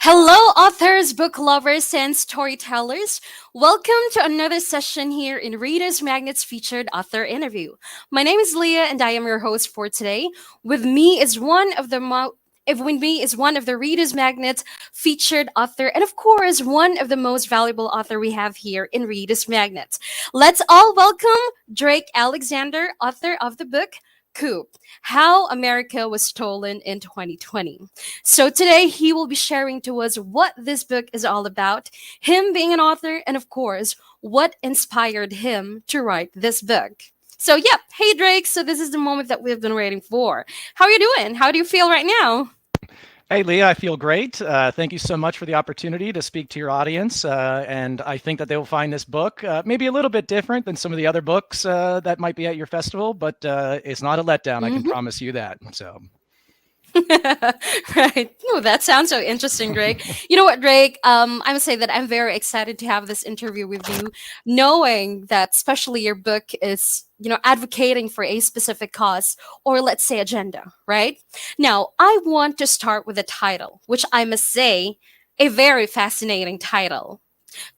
Hello, authors, book lovers, and storytellers. Welcome to another session here in Readers Magnet's featured author interview. My name is Leah, and I am your host for today. With me is one of the if with me is one of the Readers Magnet featured author, and of course, one of the most valuable author we have here in Readers Magnet. Let's all welcome Drake Alexander, author of the book Coup: How America Was Stolen in 2020. So today he will be sharing to us what this book is all about, him being an author, and of course, what inspired him to write this book. So yeah, hey Drake, so this is the moment that we've been waiting for. How are you doing? How do you feel right now? Hey, Leah, I feel great. Thank you so much for the opportunity to speak to your audience. And I think that they will find this book maybe a little bit different than some of the other books that might be at your festival, but it's not a letdown. I can Mhm. promise you that. So, Right. Oh, that sounds so interesting, Drake. You know what, Drake? I must say that I'm very excited to have this interview with you, knowing that especially your book is, advocating for a specific cause or let's say agenda, right? Now, I want to start with the title, which I must say, a very fascinating title.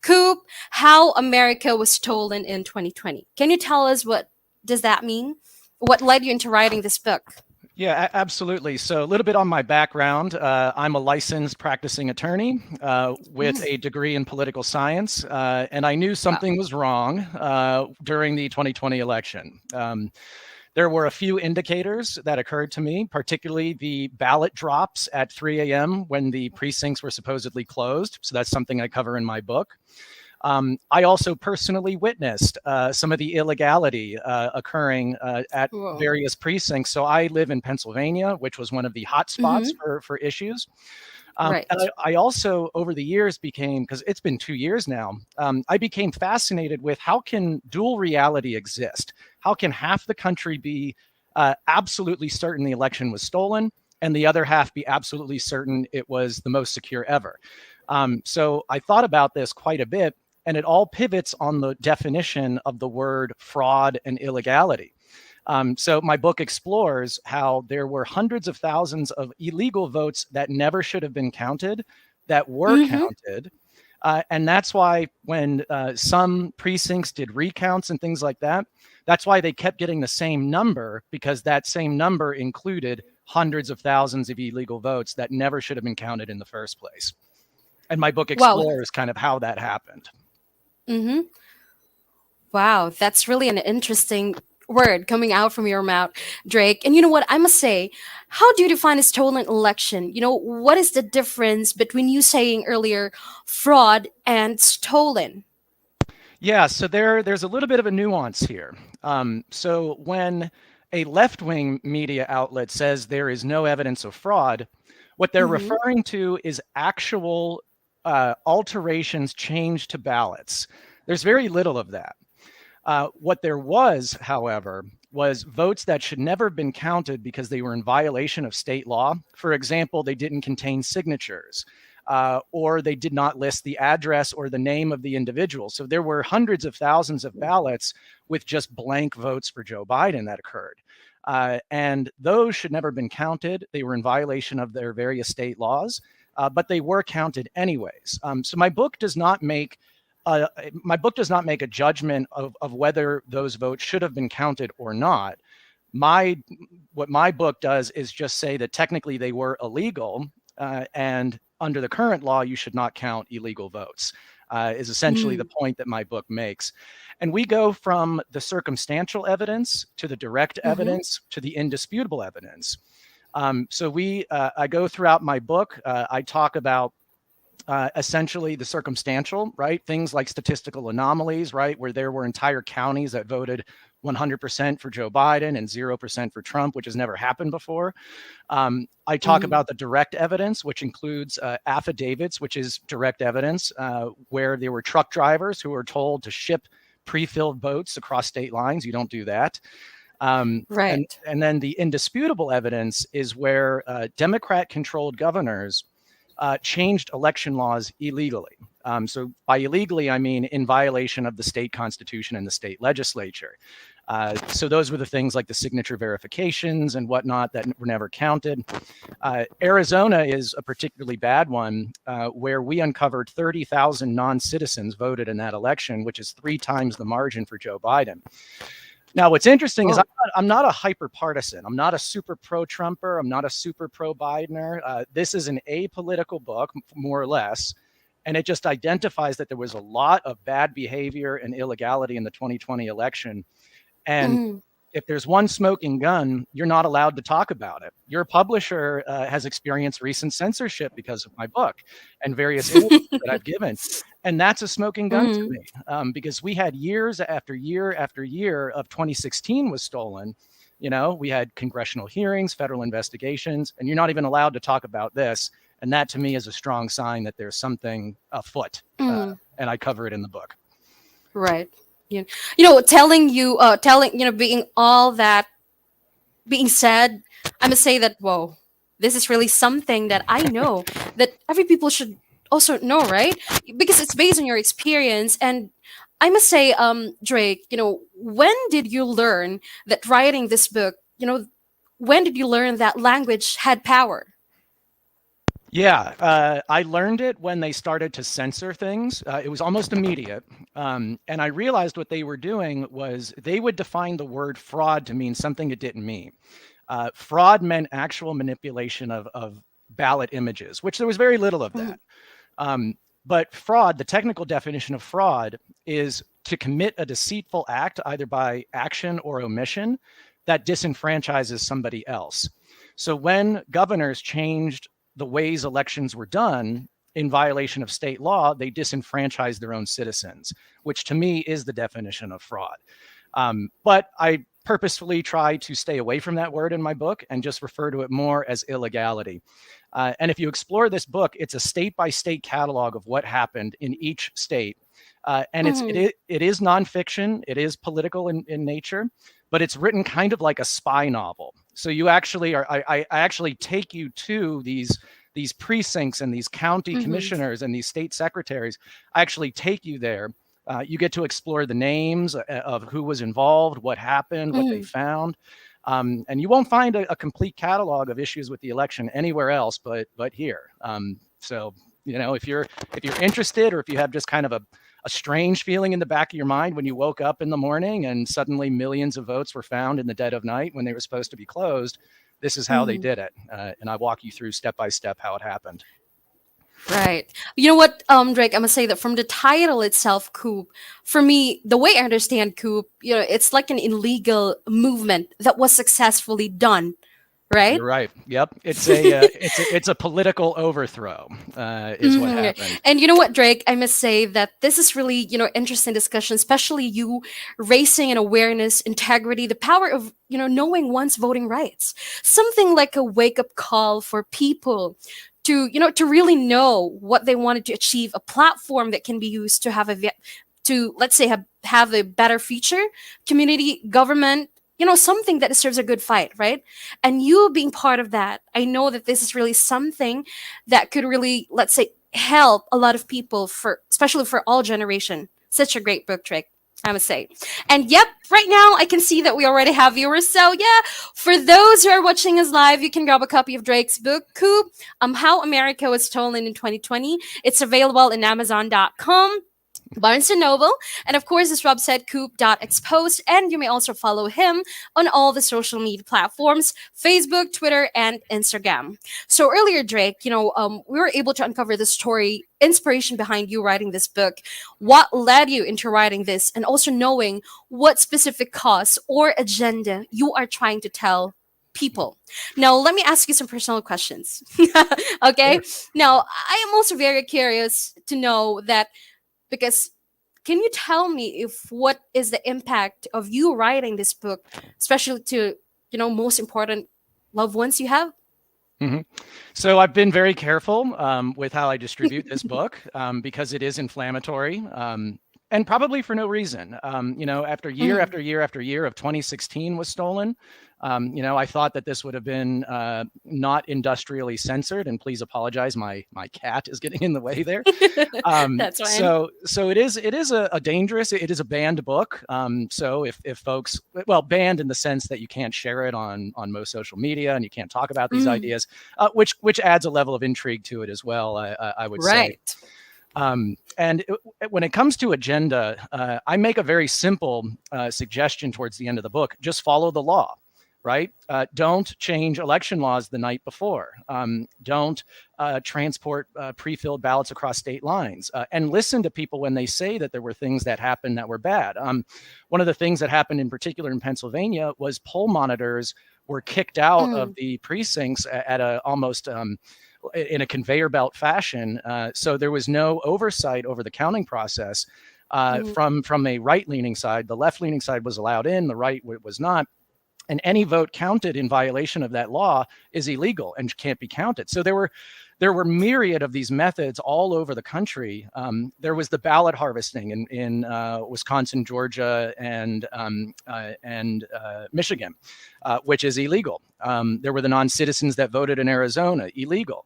Coup: How America Was Stolen in 2020. Can you tell us what does that mean? What led you into writing this book? yeah, absolutely. So, a little bit on my background. I'm a licensed practicing attorney with Mm, a degree in political science, and I knew wow. something was wrong during the 2020 election. There were a few indicators that occurred to me, particularly the ballot drops at 3 a.m. when the precincts were supposedly closed. So that's something I cover in my book. I also personally witnessed some of the illegality occurring at Whoa. various precincts. So I live in Pennsylvania, which was one of the hot spots Mm-hmm. for issues. And Right. I also, over the years, became, because it's been 2 years now, I became fascinated with how can dual reality exist? How can half the country be absolutely certain the election was stolen, and the other half be absolutely certain it was the most secure ever? So I thought about this quite a bit, and it all pivots on the definition of the word fraud and illegality. So my book explores how there were hundreds of thousands of illegal votes that never should have been counted, that were Mm-hmm. counted. And that's why when some precincts did recounts and things like that, that's why they kept getting the same number, because that same number included hundreds of thousands of illegal votes that never should have been counted in the first place. And my book Wow. explores kind of how that happened. Mm-hmm. Wow. That's really an interesting word coming out from your mouth, Drake. And you know what? I must say, how do you define a stolen election? What is the difference between you saying earlier fraud and stolen? Yeah, so there's a little bit of a nuance here. So when a left-wing media outlet says there is no evidence of fraud, what they're Mm-hmm. referring to is actual alterations, change to ballots. There's very little of that. What there was, however, was votes that should never have been counted because they were in violation of state law. For example, they didn't contain signatures, or they did not list the address or the name of the individual. So there were hundreds of thousands of ballots with just blank votes for Joe Biden that occurred. And those should never have been counted. They were in violation of their various state laws, but they were counted anyways. So my book does not make a judgment of whether those votes should have been counted or not. My what my book does is just say that technically they were illegal, and under the current law, you should not count illegal votes. Is essentially the Mm. point that my book makes. And we go from the circumstantial evidence to the direct Mm-hmm. evidence to the indisputable evidence. I go throughout my book. I talk about essentially the circumstantial, right? Things like statistical anomalies, right? Where there were entire counties that voted 100% for Joe Biden and 0% for Trump, which has never happened before. I talk Mm-hmm. about the direct evidence, which includes affidavits, which is direct evidence, where there were truck drivers who were told to ship pre-filled votes across state lines. You don't do that. And Right. and then the indisputable evidence is where Democrat-controlled governors changed election laws illegally. So by illegally, I mean in violation of the state constitution and the state legislature. So those were the things like the signature verifications and whatnot that were never counted. Arizona is a particularly bad one, where we uncovered 30,000 non-citizens voted in that election, which is 3 times the margin for Joe Biden. Now, what's interesting is I'm not a hyper partisan. I'm not a super pro-Trumper. I'm not a super pro-Bidener. This is an apolitical book, more or less, and it just identifies that there was a lot of bad behavior and illegality in the 2020 election. And Mhm. if there's one smoking gun, you're not allowed to talk about it. Your publisher has experienced recent censorship because of my book and various interviews that I've given. And that's a smoking gun to Mhm. me, because we had years after year after year of 2016 was stolen. You know, we had congressional hearings, federal investigations, and you're not even allowed to talk about this. And that to me is a strong sign that there's something afoot. Mhm. And I cover it in the book. Right. Telling, being all that being said, I must say that, whoa, this is really something that I know that every people should also know, right? Because it's based on your experience. And I must say, Drake, when did you learn that writing this book, when did you learn that language had power? Yeah, I learned it when they started to censor things. It was almost immediate. And I realized what they were doing was they would define the word fraud to mean something it didn't mean. Fraud meant actual manipulation of ballot images, which there was very little of Mhm. that. But fraud, the technical definition of fraud, is to commit a deceitful act, either by action or omission, that disenfranchises somebody else. So when governors changed the ways elections were done in violation of state law, they disenfranchised their own citizens, which to me is the definition of fraud. But I purposefully try to stay away from that word in my book and just refer to it more as illegality. And if you explore this book, it's a state by state catalog of what happened in each state. And Mhm. it is nonfiction, it is political in nature, but it's written kind of like a spy novel. So you actually are, I actually take you to these precincts and these county Mhm. commissioners and these state secretaries. I actually take you there. You get to explore the names of who was involved, what happened, what they Mhm. found. And you won't find a complete catalog of issues with the election anywhere else, but here. So if you're interested, or if you have just kind of a strange feeling in the back of your mind when you woke up in the morning and suddenly millions of votes were found in the dead of night when they were supposed to be closed, this is how they Mhm. did it. And I walk you through step by step how it happened. Right. You know what, Drake, I must say that from the title itself, coup, for me, the way I understand coup, it's like an illegal movement that was successfully done, right? You're right. Yep. It's a political overthrow, is what Mhm. happened. And you know what, Drake? I must say that this is really, interesting discussion, especially you raising an awareness, integrity, the power of, knowing one's voting rights. Something like a wake up call for people to, to really know what they wanted to achieve, a platform that can be used to to, let's say, have a better future, community, government, something that deserves a good fight, right? And you being part of that, I know that this is really something that could really, let's say, help a lot of people, for especially for all generation. Such a great book, Trick, I must say. And yep, right now I can see that we already have viewers. So yeah, for those who are watching us live, you can grab a copy of Drake's book, Coup, How America Was Stolen in 2020. It's available in Amazon.com, Barnes& and Noble, and of course his website coop.exposed, and you may also follow him on all the social media platforms, Facebook, Twitter, and Instagram. So earlier, Drake, we were able to uncover the story, inspiration behind you writing this book, what led you into writing this, and also knowing what specific cause or agenda you are trying to tell people. Now, let me ask you some personal questions. Okay? Sure. Now, I am also very curious to know that, because can you tell me if what is the impact of you writing this book, especially to, most important loved ones you have? hmm So I've been very careful with how I distribute this book, because it is inflammatory. and probably for no reason. After year Mhm. after year after year of 2016 was stolen, I thought that this would have been not industrially censored. And please apologize, my cat is getting in the way there. That's fine. So it is a dangerous. It is a banned book. So if folks, well, banned in the sense that you can't share it on most social media and you can't talk about these Mm, ideas, which adds a level of intrigue to it as well. I would say. right. When it comes to agenda, I make a very simple suggestion towards the end of the book: just follow the law. Right? Don't change election laws the night before. Don't transport pre-filled ballots across state lines. And listen to people when they say that there were things that happened that were bad. One of the things that happened in particular in Pennsylvania was poll monitors were kicked out of Mm, the precincts at a almost in a conveyor belt fashion. So there was no oversight over the counting process mhm, from a right-leaning side. The left-leaning side was allowed in, the right was not. And any vote counted in violation of that law is illegal and can't be counted. So there were myriad of these methods all over the country. There was the ballot harvesting in Wisconsin, Georgia, and Michigan, which is illegal. There were the non-citizens that voted in Arizona, illegal.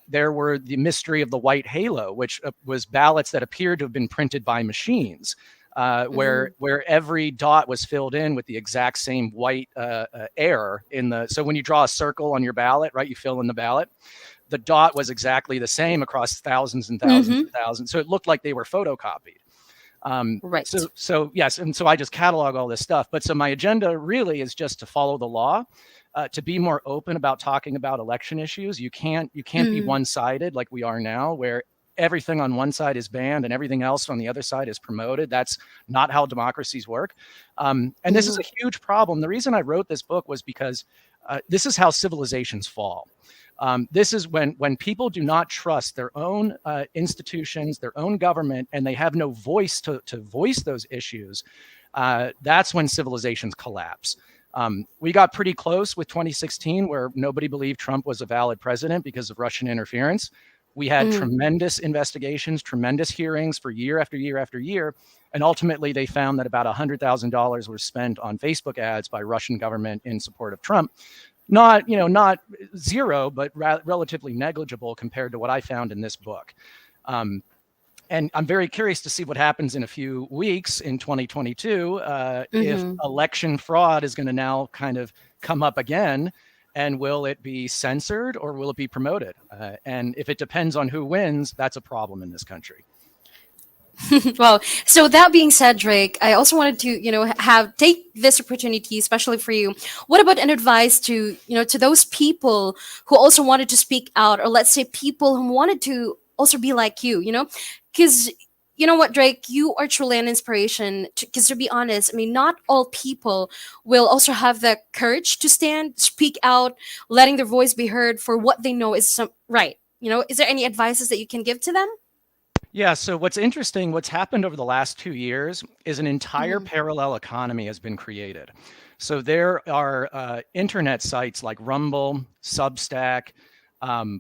There were the mystery of the white halo, which was ballots that appeared to have been printed by machines. Where mhm, where every dot was filled in with the exact same white error in the. So when you draw a circle on your ballot, right, you fill in the ballot. The dot was exactly the same across thousands and thousands mhm, and thousands. So it looked like they were photocopied. right. So yes, and so I just catalog all this stuff. But so my agenda really is just to follow the law, to be more open about talking about election issues. You can't be Mm, one sided like we are now, where everything on one side is banned and everything else on the other side is promoted. That's not how democracies work. And this is mhm, a huge problem. The reason I wrote this book was because this is how civilizations fall. This is when people do not trust their own institutions, their own government, and they have no voice to voice those issues. That's when civilizations collapse. We got pretty close with 2016, where nobody believed Trump was a valid president because of Russian interference. We had mhm, tremendous investigations, tremendous hearings for year after year after year. And ultimately, they found that about $100,000 was spent on Facebook ads by Russian government in support of Trump. Not zero, but relatively negligible compared to what I found in this book. Um, and I'm very curious to see what happens in a few weeks in 2022, if mhm. election fraud is going to now kind of come up again, and will it be censored or will it be promoted? And if it depends on who wins, that's a problem in this country. Well, so that being said, Drake, I also wanted to, have take this opportunity, especially for you. What about an advice to, to those people who also wanted to speak out, or let's say people who wanted to also be like you? Because you know what, Drake, you are truly an inspiration. Because to be honest, I mean, not all people will also have the courage to stand, speak out, letting their voice be heard for what they know is some right. Is there any advices that you can give to them? Yeah, so what's interesting, what's happened over the last 2 years is an entire Mm-hmm. parallel economy has been created. So there are internet sites like Rumble, Substack,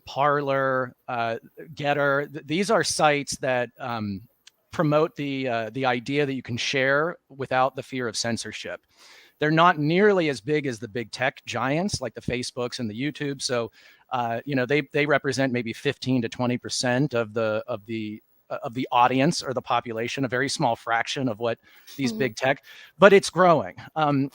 Parler, Getter. These are sites that promote the idea that you can share without the fear of censorship. They're not nearly as big as the big tech giants like the Facebooks and the YouTube. So, they represent maybe 15 to 20% of the audience or the population, a very small fraction of what these Mm-hmm. big tech, but it's growing.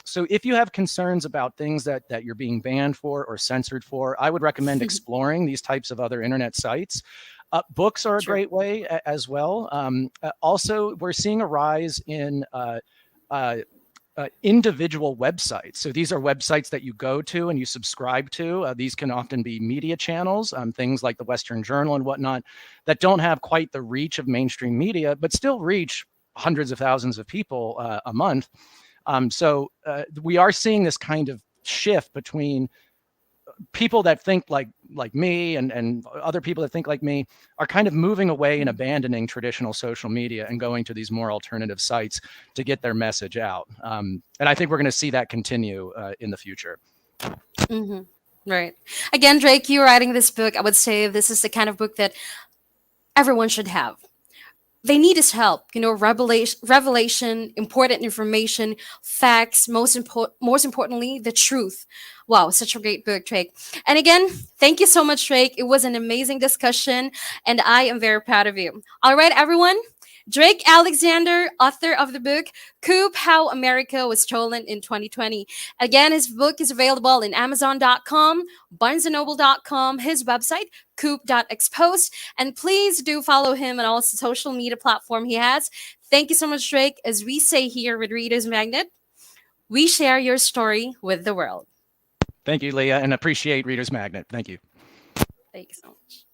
So if you have concerns about things that you're being banned for or censored for, I would recommend exploring these types of other internet sites. Books are a True. great way as well. Also, we're seeing a rise in uh, individual websites. So these are websites that you go to and you subscribe to. These can often be media channels, things like the Western Journal and whatnot, that don't have quite the reach of mainstream media, but still reach hundreds of thousands of people a month. So we are seeing this kind of shift between people that think like me and other people that think like me are kind of moving away and abandoning traditional social media and going to these more alternative sites to get their message out. And I think we're going to see that continue in the future. Mm-hmm. Right. Again, Drake, you writing this book, I would say this is the kind of book that everyone should have. they need his help. Revelation, important information, facts, most importantly, the truth. Wow, such a great book, Drake. And again, thank you so much, Drake. It was an amazing discussion, and I am very proud of you. All right, everyone. Drake Alexander, author of the book Coop: How America Was Stolen in 2020. Again, his book is available in Amazon.com, BarnesandNoble.com, his website, Coop.exposed. And please do follow him on all social media platform he has. Thank you so much, Drake. As we say here with Readers Magnet, we share your story with the world. Thank you, Leah, and appreciate Reader's Magnet. Thank you. Thank you so much.